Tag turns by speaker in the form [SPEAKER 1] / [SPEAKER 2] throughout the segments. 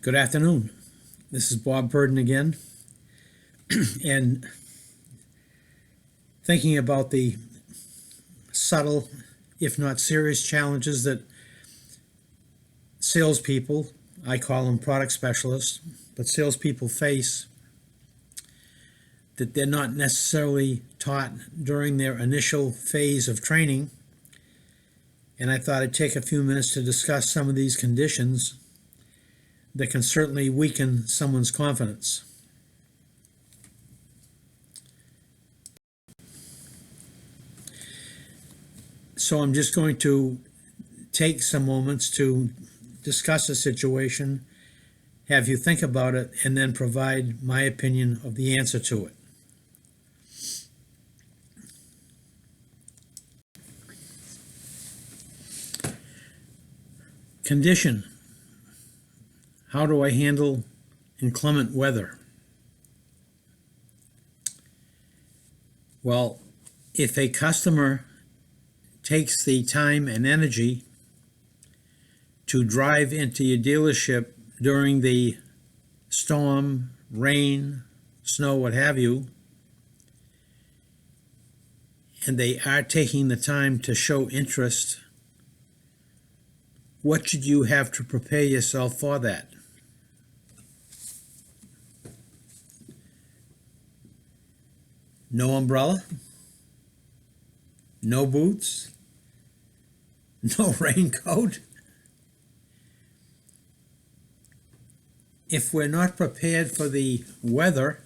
[SPEAKER 1] Good afternoon. This is Bob Burden again, and thinking about the subtle, if not serious, challenges that salespeople, I call them product specialists, but salespeople face that they're not necessarily taught during their initial phase of training. And I thought I'd take a few minutes to discuss some of these conditions that can certainly weaken someone's confidence. So I'm just going to take some moments to discuss a situation, have you think about it, and then provide my opinion of the answer to it. Condition. How do I handle inclement weather? Well, if a customer takes the time and energy to drive into your dealership during the storm, rain, snow, what have you, and they are taking the time to show interest, what should you have to prepare yourself for that? No umbrella, no boots, no raincoat. If we're not prepared for the weather,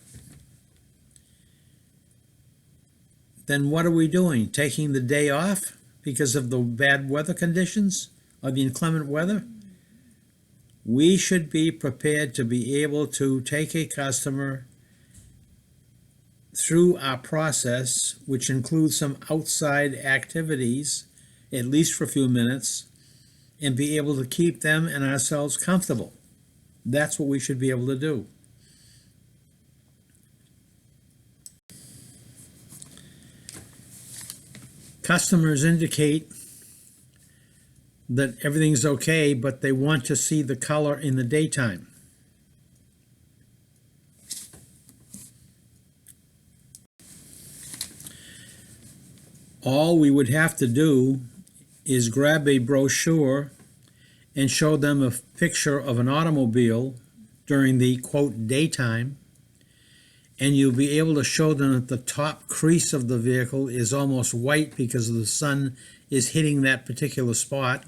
[SPEAKER 1] then what are we doing? Taking the day off because of the bad weather conditions or the inclement weather? We should be prepared to be able to take a customer through our process, which includes some outside activities, at least for a few minutes, and be able to keep them and ourselves comfortable. That's what we should be able to do. Customers indicate that everything's okay, but they want to see the color in the daytime. All we would have to do is grab a brochure and show them a picture of an automobile during the, quote, daytime, and you'll be able to show them that the top crease of the vehicle is almost white because the sun is hitting that particular spot,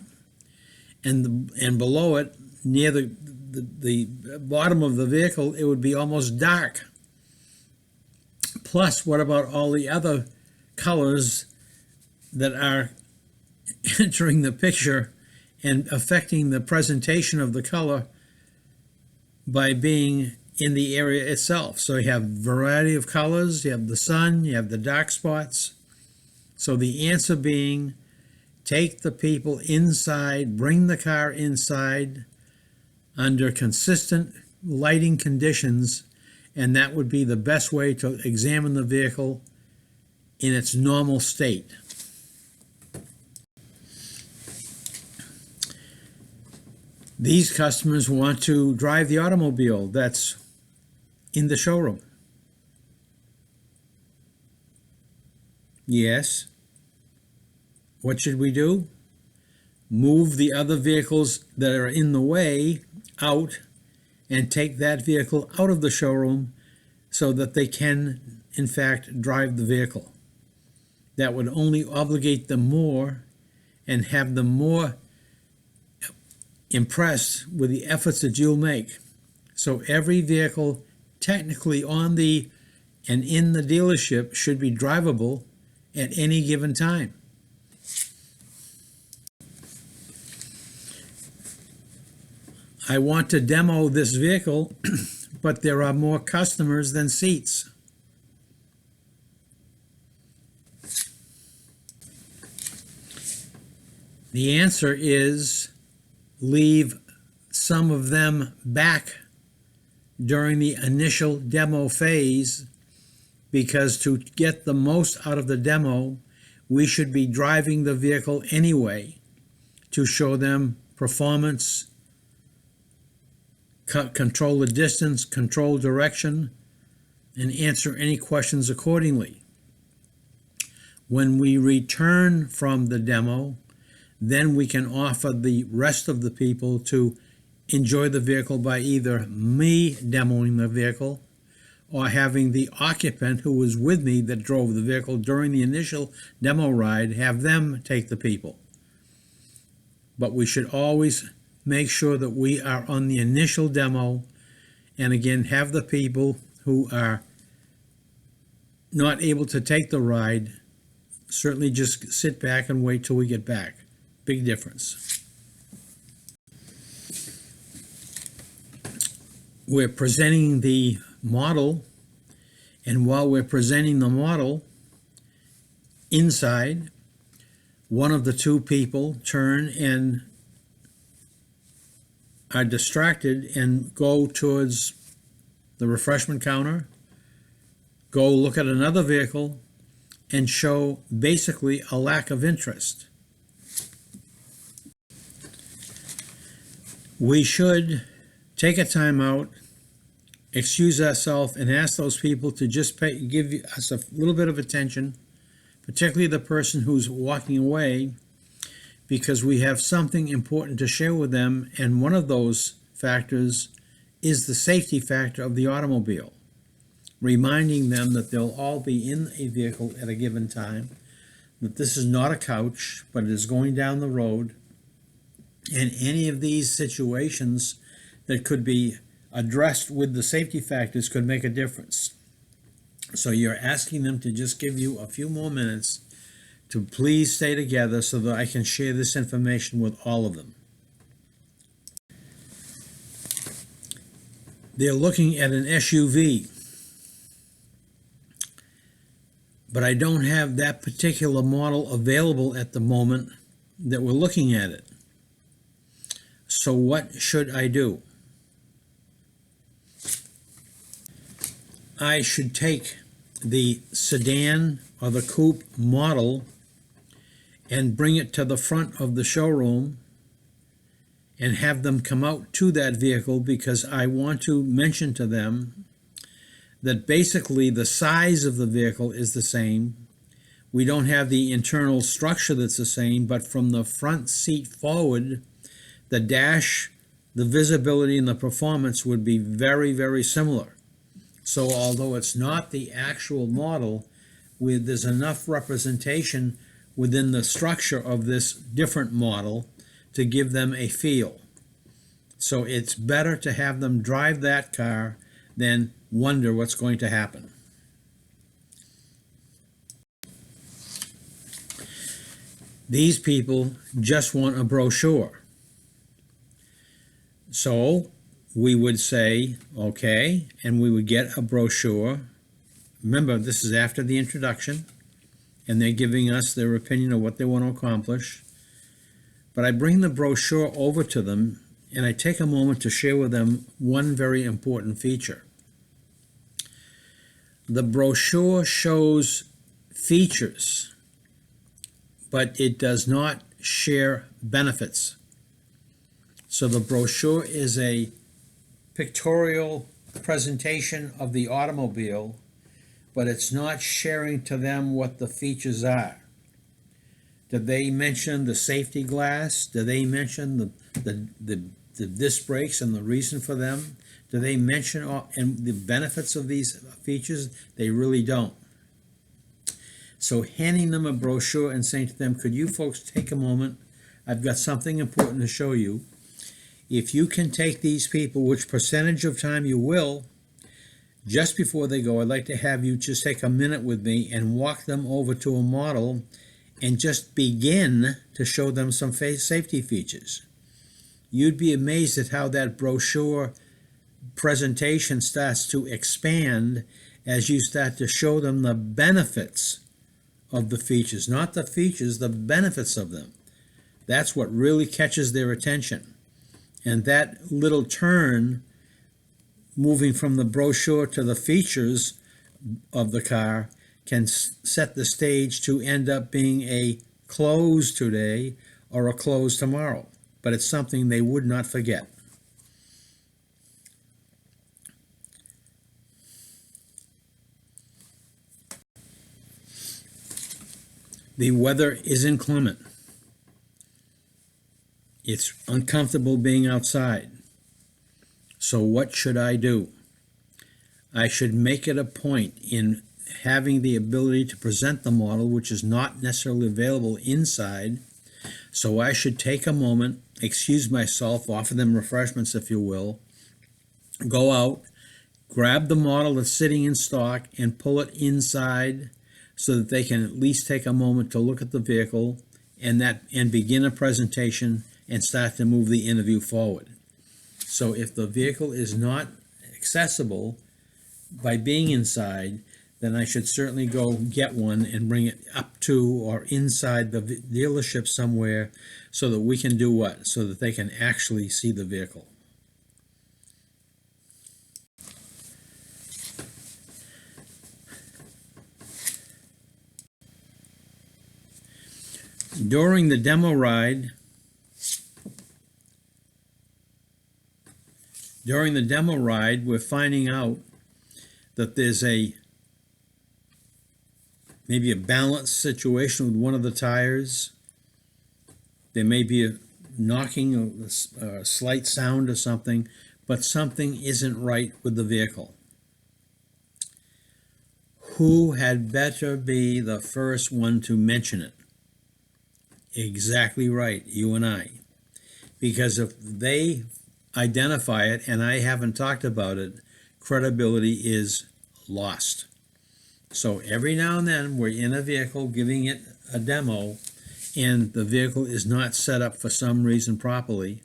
[SPEAKER 1] and below it, near the bottom of the vehicle, it would be almost dark. Plus, what about all the other colors that are entering the picture and affecting the presentation of the color by being in the area itself? So you have a variety of colors, you have the sun, you have the dark spots. So the answer being, take the people inside, bring the car inside under consistent lighting conditions, and that would be the best way to examine the vehicle in its normal state. These customers want to drive the automobile that's in the showroom. Yes. What should we do? Move the other vehicles that are in the way out and take that vehicle out of the showroom so that they can, in fact, drive the vehicle. That would only obligate them more and have them more impressed with the efforts that you'll make. So every vehicle technically on the and in the dealership should be drivable at any given time. I want to demo this vehicle, but there are more customers than seats. The answer is leave some of them back during the initial demo phase, because to get the most out of the demo, we should be driving the vehicle anyway to show them performance control the distance, control direction, and answer any questions accordingly. When we return from the demo, then we can offer the rest of the people to enjoy the vehicle by either me demoing the vehicle or having the occupant who was with me that drove the vehicle during the initial demo ride, have them take the people. But we should always make sure that we are on the initial demo, and again, have the people who are not able to take the ride certainly just sit back and wait till we get back. Big difference. We're presenting the model, and while we're presenting the model inside, one of the two people turn and are distracted and go towards the refreshment counter, go look at another vehicle, and show basically a lack of interest. We should take a time out, excuse ourselves, and ask those people to just give us a little bit of attention, particularly the person who's walking away, because we have something important to share with them, and one of those factors is the safety factor of the automobile, reminding them that they'll all be in a vehicle at a given time, that this is not a couch, but it is going down the road, and any of these situations that could be addressed with the safety factors could make a difference. So you're asking them to just give you a few more minutes to please stay together so that I can share this information with all of them. They're looking at an SUV, but I don't have that particular model available at the moment that we're looking at it. So what should I do? I should take the sedan or the coupe model and bring it to the front of the showroom and have them come out to that vehicle, because I want to mention to them that basically the size of the vehicle is the same. We don't have the internal structure that's the same, but from the front seat forward, the dash, the visibility, and the performance would be very, very similar. So although it's not the actual model, there's enough representation within the structure of this different model to give them a feel. So it's better to have them drive that car than wonder what's going to happen. These people just want a brochure. So we would say, okay, and we would get a brochure. Remember, this is after the introduction, and they're giving us their opinion of what they want to accomplish. But I bring the brochure over to them, and I take a moment to share with them one very important feature. The brochure shows features, but it does not share benefits. So the brochure is a pictorial presentation of the automobile, but it's not sharing to them what the features are. Did they mention the safety glass? Did they mention the disc brakes and the reason for them? Do they mention and the benefits of these features? They really don't. So handing them a brochure and saying to them, could you folks take a moment? I've got something important to show you. If you can take these people, which percentage of time you will, just before they go, I'd like to have you just take a minute with me and walk them over to a model and just begin to show them some safety features. You'd be amazed at how that brochure presentation starts to expand as you start to show them the benefits of the features, not the features, the benefits of them. That's what really catches their attention. And that little turn, moving from the brochure to the features of the car, can set the stage to end up being a close today or a close tomorrow. But it's something they would not forget. The weather is inclement. It's uncomfortable being outside. So what should I do? I should make it a point in having the ability to present the model, which is not necessarily available inside. So I should take a moment, excuse myself, offer them refreshments if you will, go out, grab the model that's sitting in stock and pull it inside so that they can at least take a moment to look at the vehicle and begin a presentation and start to move the interview forward. So if the vehicle is not accessible by being inside, then I should certainly go get one and bring it up to or inside the dealership somewhere so that we can do what? So that they can actually see the vehicle. During the demo ride, we're finding out that there's maybe a balance situation with one of the tires. There may be a knocking, a slight sound or something, but something isn't right with the vehicle. Who had better be the first one to mention it? Exactly right, you and I. Because if they identify it and I haven't talked about it, credibility is lost. So every now and then we're in a vehicle giving it a demo and the vehicle is not set up for some reason properly,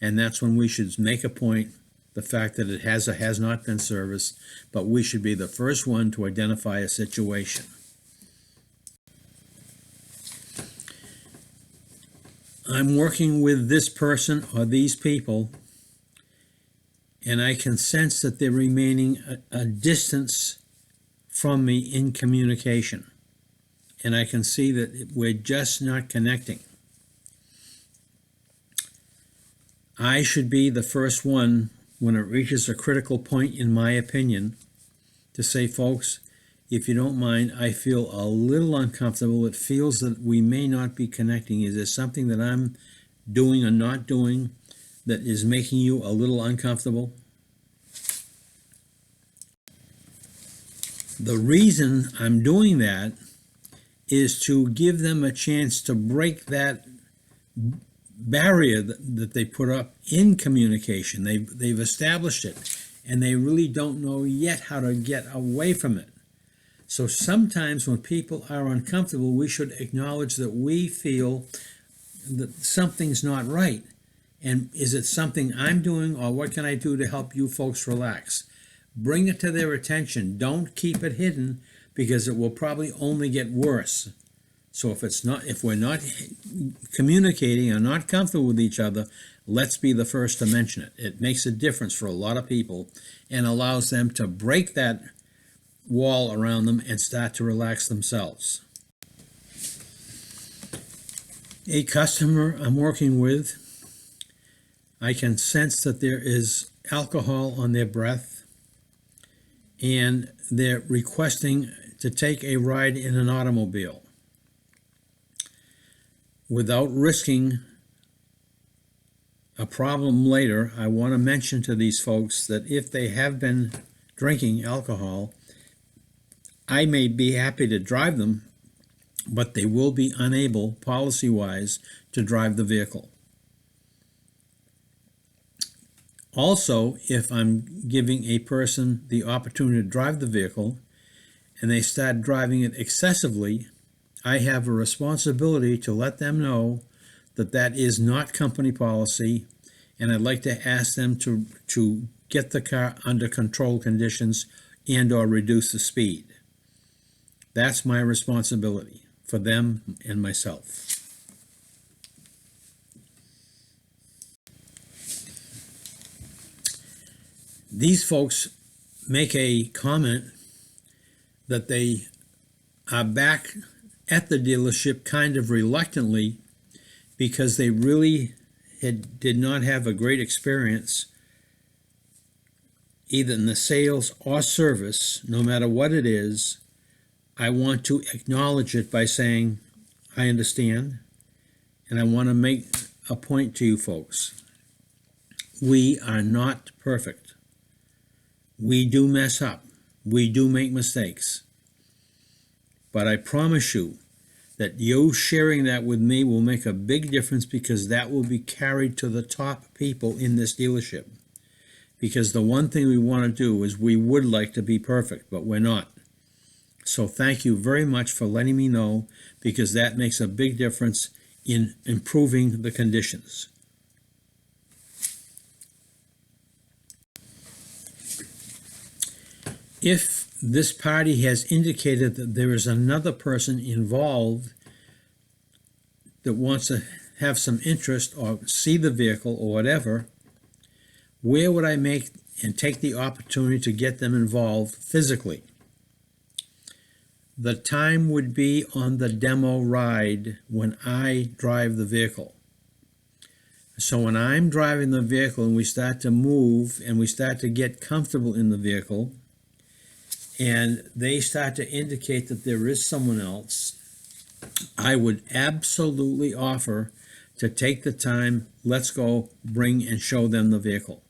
[SPEAKER 1] and that's when we should make a point, the fact that it has or has not been serviced, but we should be the first one to identify a situation. I'm working with this person or these people, and I can sense that they're remaining a distance from me in communication. And I can see that we're just not connecting. I should be the first one, when it reaches a critical point, in my opinion, to say, folks, if you don't mind, I feel a little uncomfortable. It feels that we may not be connecting. Is there something that I'm doing or not doing that is making you a little uncomfortable? The reason I'm doing that is to give them a chance to break that barrier that they put up in communication. They've established it, and they really don't know yet how to get away from it. So sometimes when people are uncomfortable, we should acknowledge that we feel that something's not right. And is it something I'm doing, or what can I do to help you folks relax? Bring it to their attention. Don't keep it hidden, because it will probably only get worse. So if we're not communicating or not comfortable with each other, let's be the first to mention it. It makes a difference for a lot of people and allows them to break that wall around them and start to relax themselves. A customer I'm working with, I can sense that there is alcohol on their breath, and they're requesting to take a ride in an automobile. Without risking a problem later, I want to mention to these folks that if they have been drinking alcohol, I may be happy to drive them, but they will be unable, policy-wise, to drive the vehicle. Also, if I'm giving a person the opportunity to drive the vehicle and they start driving it excessively, I have a responsibility to let them know that that is not company policy, and I'd like to ask them to get the car under control conditions and or reduce the speed. That's my responsibility for them and myself. These folks make a comment that they are back at the dealership kind of reluctantly because they really did not have a great experience either in the sales or service. No matter what it is, I want to acknowledge it by saying, I understand, and I want to make a point to you folks. We are not perfect. We do mess up. We do make mistakes. But I promise you that you sharing that with me will make a big difference, because that will be carried to the top people in this dealership. Because the one thing we want to do is, we would like to be perfect, but we're not. So thank you very much for letting me know, because that makes a big difference in improving the conditions. If this party has indicated that there is another person involved that wants to have some interest or see the vehicle or whatever, where would I make and take the opportunity to get them involved physically? The time would be on the demo ride when I drive the vehicle. So when I'm driving the vehicle and we start to move and we start to get comfortable in the vehicle, and they start to indicate that there is someone else, I would absolutely offer to take the time, let's go, bring and show them the vehicle.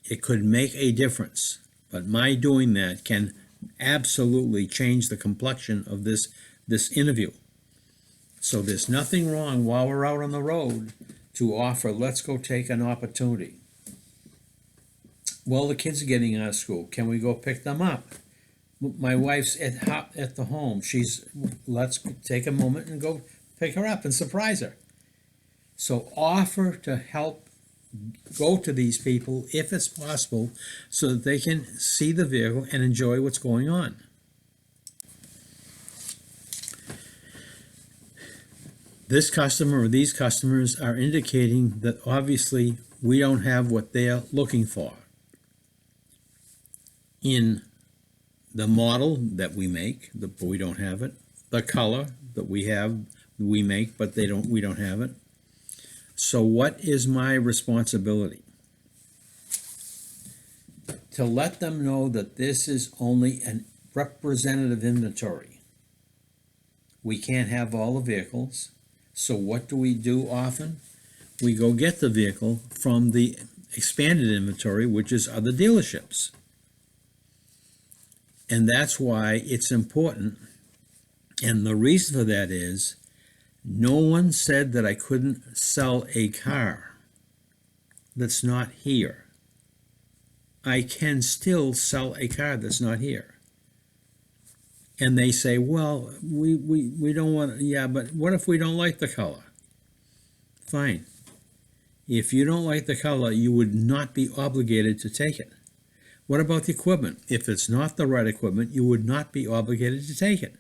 [SPEAKER 1] It could make a difference, but my doing that can absolutely change the complexion of this interview. So there's nothing wrong while we're out on the road to offer, let's go take an opportunity. Well, the kids are getting out of school. Can we go pick them up? My wife's at the home. Let's take a moment and go pick her up and surprise her. So offer to help go to these people if it's possible, so that they can see the vehicle and enjoy what's going on. This customer or these customers are indicating that obviously we don't have what they're looking for in the model that we make, but we don't have it, the color that we make, but we don't have it. So what is my responsibility? To let them know that this is only a representative inventory. We can't have all the vehicles. So what do we do often? We go get the vehicle from the expanded inventory, which is other dealerships. And that's why it's important. And the reason for that is, no one said that I couldn't sell a car that's not here. I can still sell a car that's not here. And they say, well, we don't want, yeah, but what if we don't like the color? Fine. If you don't like the color, you would not be obligated to take it. What about the equipment? If it's not the right equipment, you would not be obligated to take it.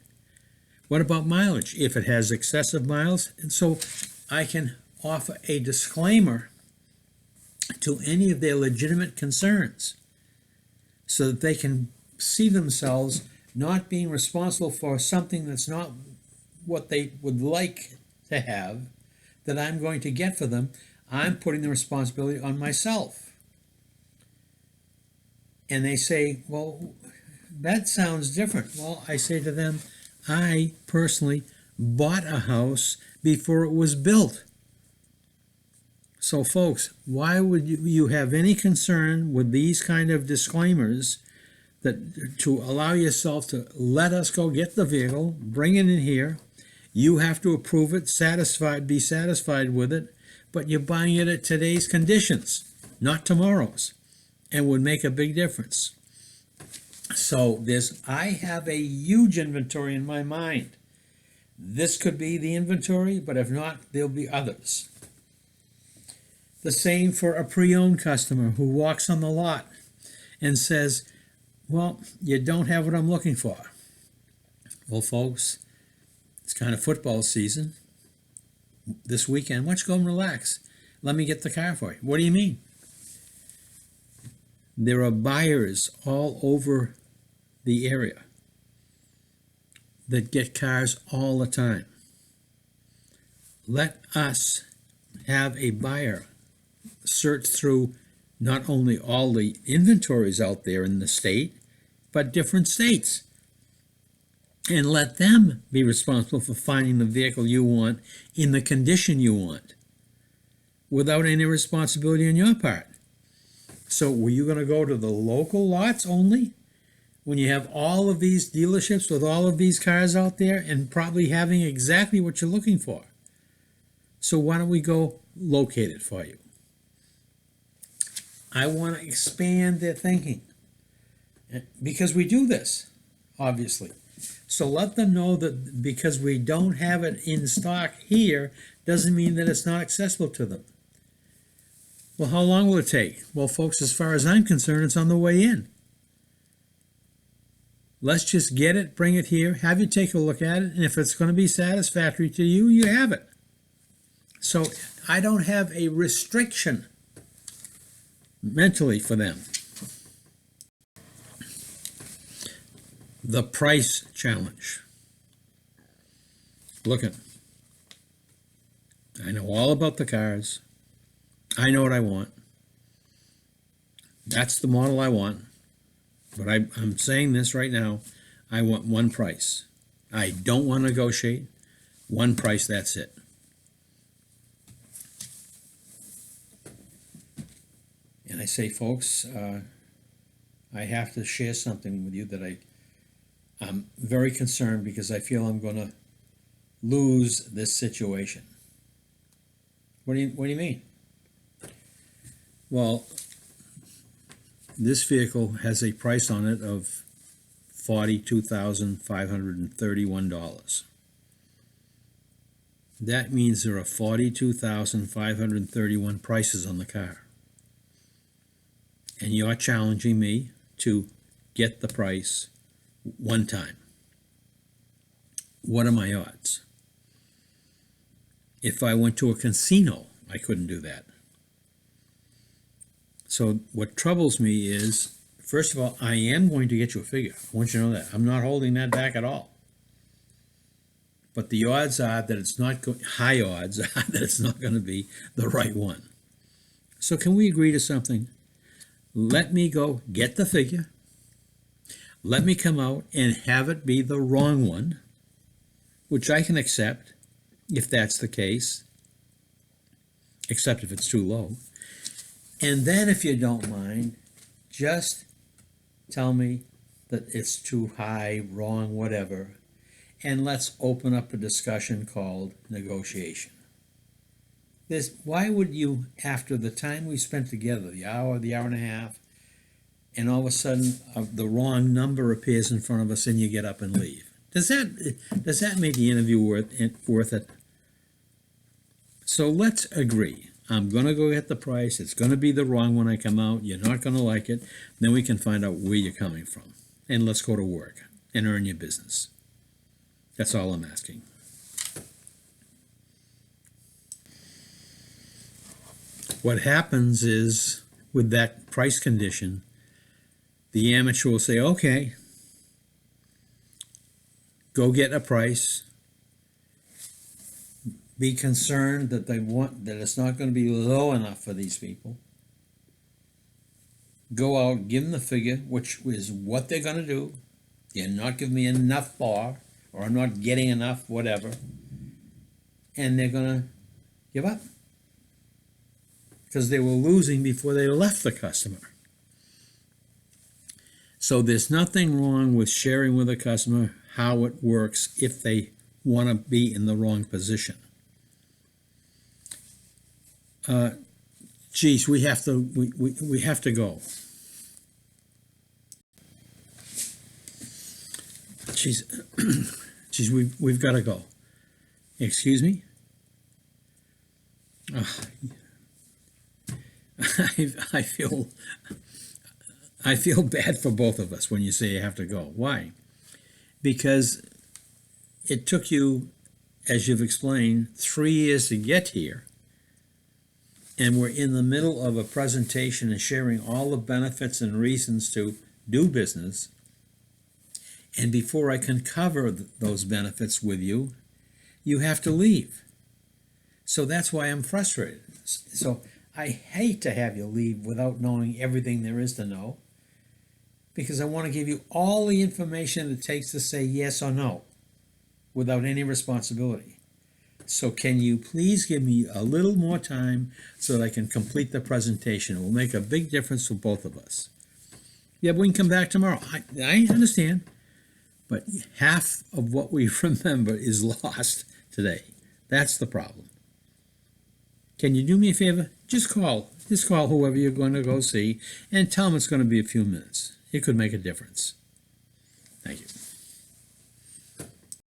[SPEAKER 1] What about mileage? If it has excessive miles, and so I can offer a disclaimer to any of their legitimate concerns, so that they can see themselves not being responsible for something that's not what they would like to have, that I'm going to get for them. I'm putting the responsibility on myself. And they say, well, that sounds different. Well, I say to them, I personally bought a house before it was built. So folks, why would you have any concern with these kind of disclaimers, that to allow yourself to let us go get the vehicle, bring it in here, you have to approve it, be satisfied with it, but you're buying it at today's conditions, not tomorrow's, and would make a big difference. So I have a huge inventory in my mind. This could be the inventory, but if not, there'll be others. The same for a pre-owned customer who walks on the lot and says, well, you don't have what I'm looking for. Well, folks, it's kind of football season this weekend. Why don't you go and relax? Let me get the car for you. What do you mean? There are buyers all over the area that get cars all the time. Let us have a buyer search through not only all the inventories out there in the state, but different states. and let them be responsible for finding the vehicle you want in the condition you want, without any responsibility on your part. So were you going to go to the local lots only when you have all of these dealerships with all of these cars out there and probably having exactly what you're looking for? So why don't we go locate it for you? I want to expand their thinking, because we do this, obviously. So let them know that because we don't have it in stock here doesn't mean that it's not accessible to them. Well, how long will it take? Well, folks, as far as I'm concerned, it's on the way in. Let's just get it, bring it here, have you take a look at it, and if it's going to be satisfactory to you, you have it. So I don't have a restriction mentally for them. The price challenge. Look at, I know all about the cars. I know what I want. That's the model I want. But I'm saying this right now. I want one price. I don't want to negotiate. One price, that's it. And I say, folks, I have to share something with you that I'm very concerned, because I feel I'm going to lose this situation. What do you mean? Well, this vehicle has a price on it of $42,531. That means there are 42,531 prices on the car. And you're challenging me to get the price one time. What are my odds? If I went to a casino, I couldn't do that. So what troubles me is, first of all, I am going to get you a figure. I want you to know that. I'm not holding that back at all. But the odds are that it's not high odds are that it's not going to be the right one. So can we agree to something? Let me go get the figure. Let me come out and have it be the wrong one, which I can accept if that's the case, except if it's too low. And then, if you don't mind, just tell me that it's too high, wrong, whatever, and let's open up a discussion called negotiation. Why would you, after the time we spent together, the hour and a half, and all of a sudden the wrong number appears in front of us and you get up and leave? Does that make the interview worth it? So let's agree. I'm going to go get the price. It's going to be the wrong one I come out. You're not going to like it. Then we can find out where you're coming from. And let's go to work and earn your business. That's all I'm asking. What happens is, with that price condition, the amateur will say, okay, go get a price. Be concerned that that it's not going to be low enough for these people. Go out, give them the figure, which is what they're going to do. They're not giving me enough bar, or I'm not getting enough, whatever. And they're going to give up, because they were losing before they left the customer. So there's nothing wrong with sharing with a customer how it works if they want to be in the wrong position. Geez, we have to go. Geez, we've got to go. Excuse me? I feel bad for both of us when you say you have to go. Why? Because it took you, as you've explained, 3 years to get here. And we're in the middle of a presentation and sharing all the benefits and reasons to do business. And before I can cover those benefits with you, you have to leave. So that's why I'm frustrated. So I hate to have you leave without knowing everything there is to know. because I want to give you all the information it takes to say yes or no without any responsibility. So can you please give me a little more time so that I can complete the presentation? It will make a big difference for both of us. Yeah, we can come back tomorrow. I understand, but half of what we remember is lost today. That's the problem. Can you do me a favor? Just call whoever you're going to go see and tell them it's going to be a few minutes. It could make a difference. Thank you.